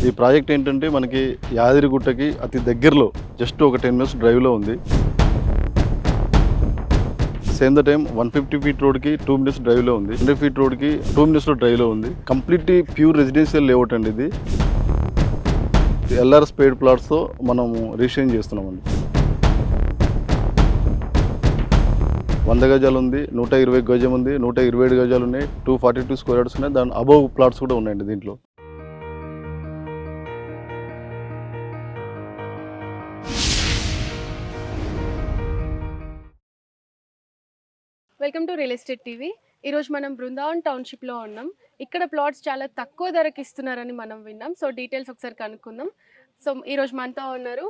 ఈ ప్రాజెక్ట్ ఏంటంటే మనకి యాదగిరిగుట్టకి అతి దగ్గరలో జస్ట్ ఒక 10 మినిట్స్ డ్రైవ్లో ఉంది. సేమ్ ద టైం 150 ఫీట్ రోడ్కి 2 మినిట్స్ డ్రైవ్లో ఉంది. 100 ఫీట్ రోడ్కి 2 మినిట్స్లో డ్రైవ్లో ఉంది. కంప్లీట్లీ ప్యూర్ రెసిడెన్షియల్ లేఅవుట్ అండి ఇది. ఎల్ఆర్ఎస్ పెయిడ్ ప్లాట్స్తో మనము రిజిస్ట్రేషన్ చేస్తున్నామండి. 100 గజాలు ఉంది, 120 గజం ఉంది, 127 గజాలు ఉన్నాయి, 242 స్క్వేర్ యార్డ్స్ ఉన్నాయి. దాని అబవ్ ప్లాట్స్ కూడా ఉన్నాయండి దీంట్లో. Welcome to real estate TV. ఈరోజు మనం బృందావన్ టౌన్షిప్లో ఉన్నాం. ఇక్కడ ప్లాట్స్ చాలా తక్కువ ధరకి ఇస్తున్నారని మనం విన్నాం. సో డీటెయిల్స్ ఒకసారి కనుక్కుందాం. సో ఈరోజు మనతో ఉన్నారు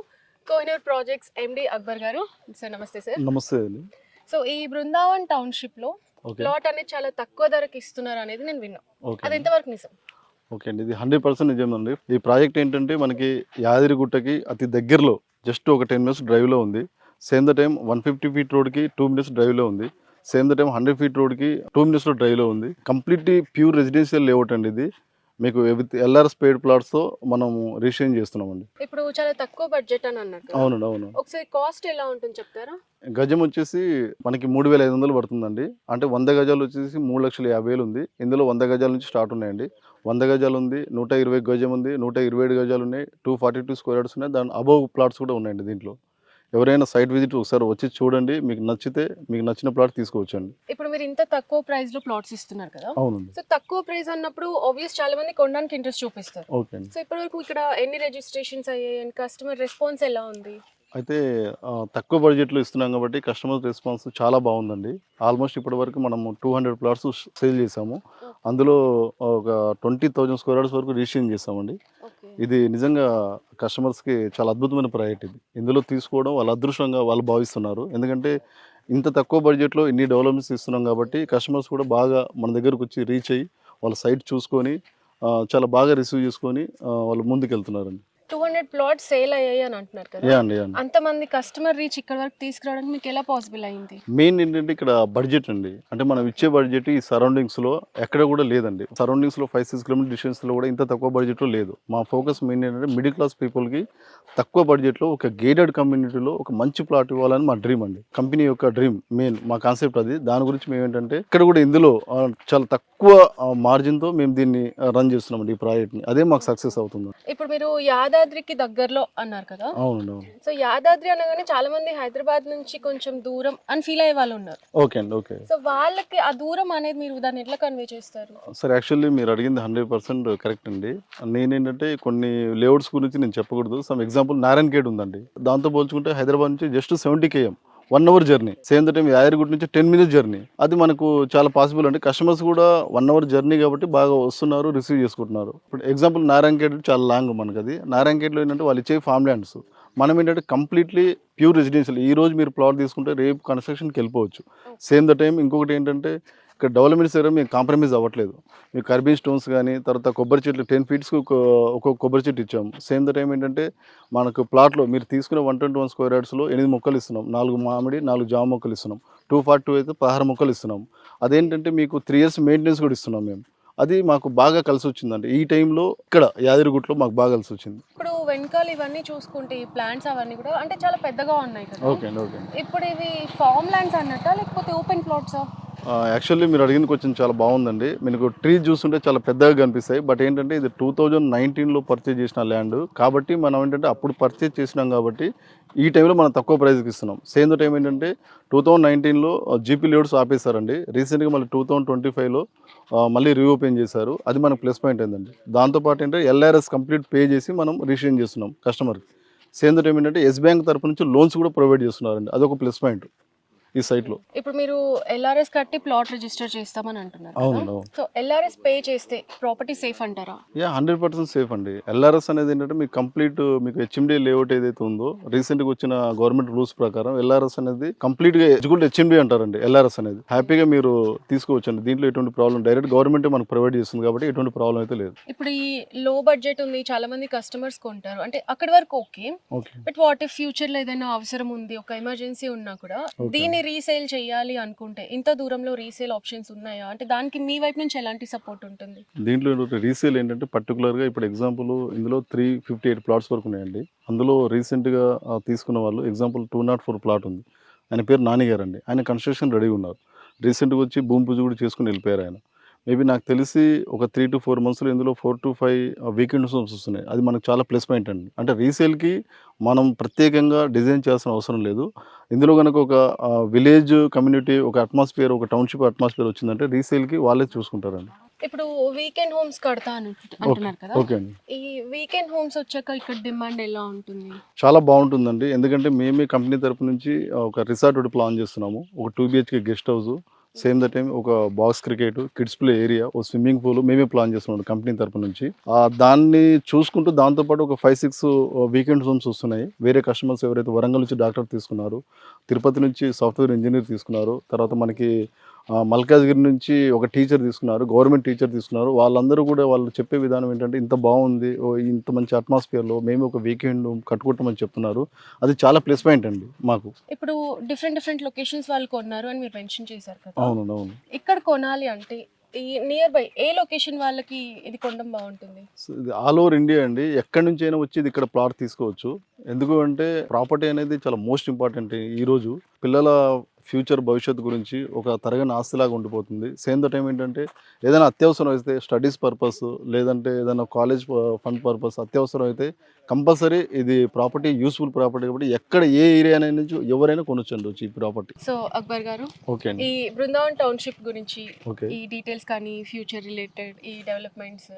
కోహినూర్ ప్రాజెక్ట్స్ ఎండి అక్బర్ గారు. సార్ నమస్తే సార్. నమస్తే అండి. సో ఈ బృందావన్ టౌన్షిప్లో ప్లాట్ అనేది చాలా తక్కువ ధరకి ఇస్తున్నారు అనేది నేను విన్నాం. అది ఎంతవరకు నిజం? ఓకే అండి, ఇది 100% నిజమండి. ఈ ప్రాజెక్ట్ ఏంటంటే మనకి యాదగిరిగుట్టకి అతి దగ్గరలో జస్ట్ ఒక 10 మినిట్స్ డ్రైవ్లో ఉంది. సేమ్ ద టైం 150 ఫీట్ రోడ్కి 2 మినిట్స్ డ్రైవ్లో ఉంది. సేమ్ ద టైం 100 ఫీట్ రోడ్కి 2 మినిట్స్లో డ్రైవ్లో ఉంది. కంప్లీట్లీ ప్యూర్ రెసిడెన్షియల్ లేఅవుట్ అండి ఇది. మీకు విత్ ఎల్ఆర్ఎస్ పెయిడ్ ప్లాట్స్తో మనము రిజిస్ట్రేషన్ చేస్తున్నామండి. ఇప్పుడు చాలా తక్కువ బడ్జెట్ అని అన్నారు కదా. అవునండి, అవును. ఒకసారి కాస్ట్ ఎలా ఉంటుంది చెప్తారా? గజం వచ్చేసి మనకి 3,500 పడుతుందండి. అంటే 100 గజాలు వచ్చేసి 3,50,000 ఉంది. ఇందులో 100 గజాల నుంచి స్టార్ట్ ఉన్నాయండి. 100 గజాలు ఉంది, 120 గజం ఉంది, 127 గజాలు ఉన్నాయి, 242 స్క్వేర్ యార్డ్స్ ఉన్నాయి. దాని అబవ్ ప్లాట్స్ కూడా ఉన్నాయండి దీంట్లో. ఎవరైనా సైట్ విజిట్ ఒకసారి వచ్చి చూడండి, మీకు నచ్చితే మీకు నచ్చిన ప్లాట్ తీసుకోవచ్చండి. ఇప్పుడు మీరు ఇంత తక్కువ ప్రైస్ లో ప్లాట్స్ ఇస్తున్నారు కదా. అవునండి. సో తక్కువ ప్రైస్ అన్నప్పుడు ఆబ్వియస్ చాలా మంది కొనడానికి ఇంట్రెస్ట్ చూపిస్తారు. ఓకే అండి. సో ఇప్పటివరకు ఇక్కడ ఎన్ని రిజిస్ట్రేషన్స్ అయ్యాయి అండ్ కస్టమర్ రెస్పాన్స్ ఎలా ఉంది? అయితే తక్కువ బడ్జెట్లో ఇస్తున్నాం కాబట్టి కస్టమర్ రెస్పాన్స్ చాలా బాగుందండి. ఆల్మోస్ట్ ఇప్పటి వరకు మనము 200 ప్లాట్స్ సేల్ చేసాము. అందులో ఒక 20,000 స్క్వేర్ యార్డ్స్ వరకు రిజిస్ట్రేషన్ చేసామండి. ఇది నిజంగా కస్టమర్స్కి చాలా అద్భుతమైన ప్రాజెక్ట్ ఇది. ఇందులో తీసుకోవడం వాళ్ళ అదృష్టంగా వాళ్ళు భావిస్తున్నారు. ఎందుకంటే ఇంత తక్కువ బడ్జెట్లో ఇన్ని డెవలప్మెంట్స్ ఇస్తున్నాం కాబట్టి కస్టమర్స్ కూడా బాగా మన దగ్గరకు వచ్చి రీచ్ అయ్యి వాళ్ళ సైట్ చూసుకొని చాలా బాగా రిసీవ్ చేసుకొని వాళ్ళు ముందుకు వెళ్తున్నారండి. 200 ప్లాట్స్ సేల్ అయ్యాయి అని అంటున్నారు కదా. అంతమంది కస్టమర్ రీచ్ ఇక్కడ వరకు తీసుకురావడానికి మీకు ఎలా పాసిబుల్ అయింది? మెయిన్ ఏంటంటే ఇక్కడ బడ్జెట్ అండి. అంటే మనం ఇచ్చే బడ్జెట్ ఈ సరౌండింగ్స్లో ఎక్కడ కూడా లేదండి. సరౌండింగ్స్లో 5-6 కిలోమీటర్ డిస్టెన్స్లో కూడా ఇంత తక్కువ బడ్జెట్లో లేదు. మా ఫోకస్ మెయిన్ ఏంటంటే మిడిల్ క్లాస్ పీపుల్కి తక్కువ బడ్జెట్లో ఒక గేటెడ్ కమ్యూనిటీలో ఒక మంచి ప్లాట్ ఇవ్వాలని మా డ్రీమ్ అండి. కంపెనీ యొక్క డ్రీమ్ మెయిన్ మా కాన్సెప్ట్ అది. దాని గురించి మేము ఏంటంటే ఇక్కడ కూడా ఇందులో చాలా తక్కువ మార్జిన్తో మేము దీన్ని రన్ చేస్తున్నామండి ఈ ప్రాజెక్ట్ని. అదే మాకు సక్సెస్ అవుతుంది. ఇప్పుడు మీరు యాదాద్రికి దగ్గరలో అన్నారు కదా. అవునండి. సో యాదాద్రి అనగానే చాలా మంది హైదరాబాద్ నుంచి కొంచెం దూరం అని ఫీల్ అయ్యే వాళ్ళు ఉన్నారు. ఓకే అండి, ఓకే. సో వాళ్ళకి ఆ దూరం అనేది మీరు దాన్ని ఎట్లా కన్వే చేస్తారు? సార్ యాక్చువల్లీ మీరు అడిగింది 100% కరెక్ట్ అండి. నేనేంటంటే కొన్ని లేఅవుట్స్ గురించి నేను చెప్పకూడదు. సమ్ ఎగ్జాంపుల్ నారాయణఖేడ్ ఉందండి. దాంతో పోల్చుకుంటే హైదరాబాద్ నుంచి just 70 km 1 hour journey. Same the time Yadagirigutta నుంచి 10 మినిట్స్ జర్నీ. అది మనకు చాలా పాసిబుల్ అండి. కస్టమర్స్ కూడా 1 అవర్ జర్నీ కాబట్టి బాగా వస్తున్నారు, రిసీవ్ చేసుకుంటున్నారు. ఇప్పుడు ఎగ్జాంపుల్ నారాయణఖేడ్ చాలా లాంగ్ మనకు. అది నారాయణఖేడ్లో ఏంటంటే వాళ్ళు ఇచ్చే ఫామ్ ల్యాండ్స్, మనం ఏంటంటే కంప్లీట్లీ ప్యూర్ రెసిడెన్షియల్. ఈ రోజు మీరు ప్లాట్ తీసుకుంటే రేపు కన్స్ట్రక్షన్కి వెళ్ళిపోవచ్చు. సేమ్ ద టైం ఇంకొకటి ఏంటంటే ఇక్కడ డెవలప్మెంట్స్ దగ్గర మేము కాంప్రమైజ్ అవ్వట్లేదు. మీకు కర్బీన్ స్టోన్స్ కానీ తర్వాత కొబ్బరి చెట్లు 10 ఫీట్స్కి ఒక్కొక్క కొబ్బరి చెట్టు ఇచ్చాము. సేమ్ ద టైం ఏంటంటే మనకు ప్లాట్లో మీరు తీసుకునే 121 స్క్వేర్ యార్డ్స్లో 8 మొక్కలు ఇస్తున్నాం. 4 మామిడి 4 జామ మొక్కలు ఇస్తున్నాం. 242 అయితే 16 మొక్కలు ఇస్తున్నాం. అదేంటంటే మీకు 3 years మెయింటెనెన్స్ కూడా ఇస్తున్నాం మేము. అది మాకు బాగా కలిసి వచ్చిందండి. ఈ టైంలో ఇక్కడ యాదగిరిగుట్టలో మాకు బాగా కలిసి వచ్చింది. ఇప్పుడు వెనకాల ఇవన్నీ చూసుకుంటే ఈ ప్లాంట్స్ అవన్నీ కూడా అంటే చాలా పెద్దగా ఉన్నాయి కదా. ఓకే అండి, ఓకే. ఇప్పుడు ఇవి ఫార్మ్ ల్యాండ్స్ అన్నట్టా లేకపోతే ఓపెన్ ప్లాట్సా? యాక్చువల్లీ మీరు అడిగిన క్వశ్చన్ చాలా బాగుందండి. మీకు ట్రీ చూస్తుంటే చాలా పెద్దగా కనిపిస్తాయి. బట్ ఏంటంటే ఇది 2019లో పర్చేజ్ చేసిన ల్యాండ్ కాబట్టి మనం ఏంటంటే అప్పుడు పర్చేజ్ చేసినాం కాబట్టి ఈ టైంలో మనం తక్కువ ప్రైస్కి ఇస్తున్నాం. సేమ్ టైం ఏంటంటే 2019లో జీపీ లేఅవుట్స్ ఆపేశారండి. రీసెంట్గా మళ్ళీ 2025లో మళ్ళీ రీఓపెన్ చేశారు. అది మనకు ప్లస్ పాయింట్ ఏంటండి. దాంతోపాటు ఏంటంటే ఎల్ఆర్ఎస్ కంప్లీట్ పే చేసి మనం రిజిస్ట్రేషన్ చేస్తున్నాం కస్టమర్కి. సేమ్ టైం ఏంటంటే ఎస్ బ్యాంక్ తరఫు నుంచి లోన్స్ కూడా ప్రొవైడ్ చేస్తున్నారండి. అదొక ప్లస్ పాయింట్ ఈ సైట్లో. ఇప్పుడు మీరు ఎల్ఆర్ఎస్ కట్టి ప్లాట్ రిజిస్టర్ చేస్తామని అంటున్నారు. అవును. సో ఎల్ఆర్ఎస్ పే చేస్తే ప్రాపర్టీ సేఫ్ అంటారా? 100% సేఫ్ అండి. ఎల్ఆర్ఎస్ అనేది ఏంటంటే మీకు కంప్లీట్ మీకు హెచ్ఎండి లేఅవుట్ ఏదైతే ఉందో రీసెంట్గా వచ్చిన గవర్నమెంట్ రూల్స్ ప్రకారం ఎల్ఆర్ఎస్ అనేది కంప్లీట్గా ఎగ్జిక్యూటివ్ హెచ్ఎండి అంటారండి. ఎల్ఆర్ఎస్ అనేది హ్యాపీగా మీరు తీసుకోవచ్చండి. దీంట్లో ఎటువంటి ప్రాబ్లం డైరెక్ట్ గవర్నమెంట్ మనకు ప్రొవైడ్ చేస్తుంది కాబట్టి ఎటువంటి ప్రాబ్లం అయితే లేదు. ఇప్పుడు ఈ లో బడ్జెట్ ఉంది, చాలా మంది కస్టమర్స్ కొంటారు అంటే అక్కడి వరకు okay. But what if future లో ఏదైనా అవసరం ఉంది, ఒక ఎమర్జెన్సీ ఉన్నా కూడా దీన్ని రీసేల్ చేయాలి అనుకుంటే ఇంత దూరంలో రీసేల్ ఆప్షన్స్ ఉన్నాయా? అంటే దానికి మీ వైపు నుంచి ఎలాంటి సపోర్ట్ ఉంటుంది? దీంట్లో రీసేల్ ఏంటంటే పర్టికులర్గా ఇప్పుడు ఎగ్జాంపుల్ ఇందులో 358 ప్లాట్స్ వరకు ఉన్నాయండి. అందులో రీసెంట్గా తీసుకున్న వాళ్ళు ఎగ్జాంపుల్ 204 ప్లాట్ ఉంది. ఆయన పేరు నాని గారు అండి. ఆయన కన్స్ట్రక్షన్ రెడీగా ఉన్నారు. రీసెంట్గా వచ్చి భూమి పూజ కూడా చేసుకుని వెళ్ళిపోయారు ఆయన. మేబీ నాకు తెలిసి ఒక 3 to 4 మంత్స్లో ఇందులో 4 to 5 వీకెండ్ హోమ్స్ వస్తున్నాయి. అది మనకు చాలా ప్లస్ పాయింట్ అండి. అంటే రీసేల్కి మనం ప్రత్యేకంగా డిజైన్ చేయాల్సిన అవసరం లేదు. ఇందులో కనుక ఒక విలేజ్ కమ్యూనిటీ, ఒక అట్మాస్ఫియర్, ఒక టౌన్షిప్ అట్మాస్ఫియర్ వచ్చిందంటే రీసేల్కి వాళ్ళే చూసుకుంటారండి. ఇప్పుడు వీకెండ్ హోమ్స్ కడతా అంటున్నారు కదా, ఓకే అండి. ఈ వీకెండ్ హోమ్స్ వచ్చాక ఇక్కడ డిమాండ్ ఎలా ఉంటుంది? చాలా బాగుంటుందండి. ఎందుకంటే మేమే కంపెనీ తరపు నుంచి ఒక రిసార్ట్ ఒకటి ప్లాన్ చేస్తున్నాము. ఒక 2 BHK guest house, same the time ఒక box cricket, kids play area, ఒక స్విమ్మింగ్ పూల్ మేమే ప్లాన్ చేస్తున్నాం కంపెనీ తరపు నుంచి. దాన్ని చూసుకుంటూ దాంతోపాటు ఒక 5-6 వీకెండ్ హోమ్స్ వస్తున్నాయి. వేరే కస్టమర్స్ ఎవరైతే వరంగల్ నుంచి డాక్టర్ తీసుకున్నారు, తిరుపతి నుంచి సాఫ్ట్వేర్ ఇంజనీర్ తీసుకున్నారు, తర్వాత మనకి మల్కాజ్గిరి నుంచి ఒక టీచర్ తీసుకున్నారు, గవర్నమెంట్ టీచర్ తీసుకున్నారు. వాళ్ళందరూ కూడా వాళ్ళు చెప్పే విధానం ఏంటంటే ఇంత బాగుంది, ఇంత మంచి అట్మాస్ఫియర్లో మేము ఒక వీకెండ్ కట్టుకుంటామని చెప్తున్నారు. అది చాలా ప్లస్ పాయింట్ అండి మాకు. ఇప్పుడు డిఫరెంట్ లొకేషన్స్ వాళ్ళు కొన్నారు అని మీరు మెన్షన్ చేశారు కదా, అవును. ఇక్కడ కొనాలి అంటే ఈ నియర్ బై ఏ లొకేషన్ వాళ్ళకి ఇది కొనడం బాగుంటుంది? ఇది ఆల్ ఓవర్ ఇండియా అండి. ఎక్కడి నుంచి అయినా వచ్చి ఇది ఇక్కడ ప్లాట్ తీసుకోవచ్చు. ఎందుకు అంటే ప్రాపర్టీ అనేది చాలా మోస్ట్ ఇంపార్టెంట్. ఈరోజు పిల్లల ఫ్యూచర్ భవిష్యత్తు గురించి ఒక తరగని ఆస్తిలాగా ఉండిపోతుంది. సేమ్ ద టైం ఏంటంటే ఏదైనా అత్యవసరం అయితే స్టడీస్ పర్పస్, లేదంటే ఏదైనా కాలేజ్ ఫండ్ పర్పస్ అత్యవసరం అయితే కంపల్సరీ ఇది ప్రాపర్టీ యూస్ఫుల్ ప్రాపర్టీ కాబట్టి ఎక్కడ ఏ ఏరియా నుంచి ఎవరైనా కొనొచ్చండి వచ్చి ఈ ప్రాపర్టీ. సో అక్బర్ గారు, ఓకే అండి. ఈ బృందావన్ టౌన్షిప్ గురించి ఓకే. ఈ డీటెయిల్స్ కానీ ఫ్యూచర్ రిలేటెడ్ ఈ డెవలప్మెంట్స్,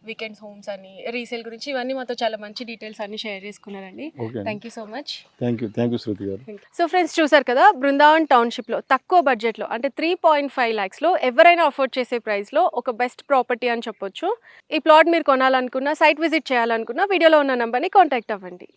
వీకెండ్స్ హోమ్స్ అని, రీసేల్ గురించి ఇవన్నీ మాతో చాలా మంచి డీటెయిల్స్ అన్ని షేర్ చేసుకున్నారండి. Okay. Thank you so much. Thank you Shruti గారు. సో ఫ్రెండ్స్, చూసారు కదా, బృందావన్ టౌన్షిప్లో తక్కువ బడ్జెట్లో అంటే 3.5 lakhsలో ఎవరైనా అఫోర్డ్ చేసే ప్రైస్లో ఒక బెస్ట్ ప్రాపర్టీ అని చెప్పొచ్చు. ఈ ప్లాట్ మీరు కొనాలనుకున్నా, సైట్ విజిట్ చేయాలనుకున్నా వీడియోలో ఉన్న నెంబర్ని కాంటాక్ట్ అవ్వండి.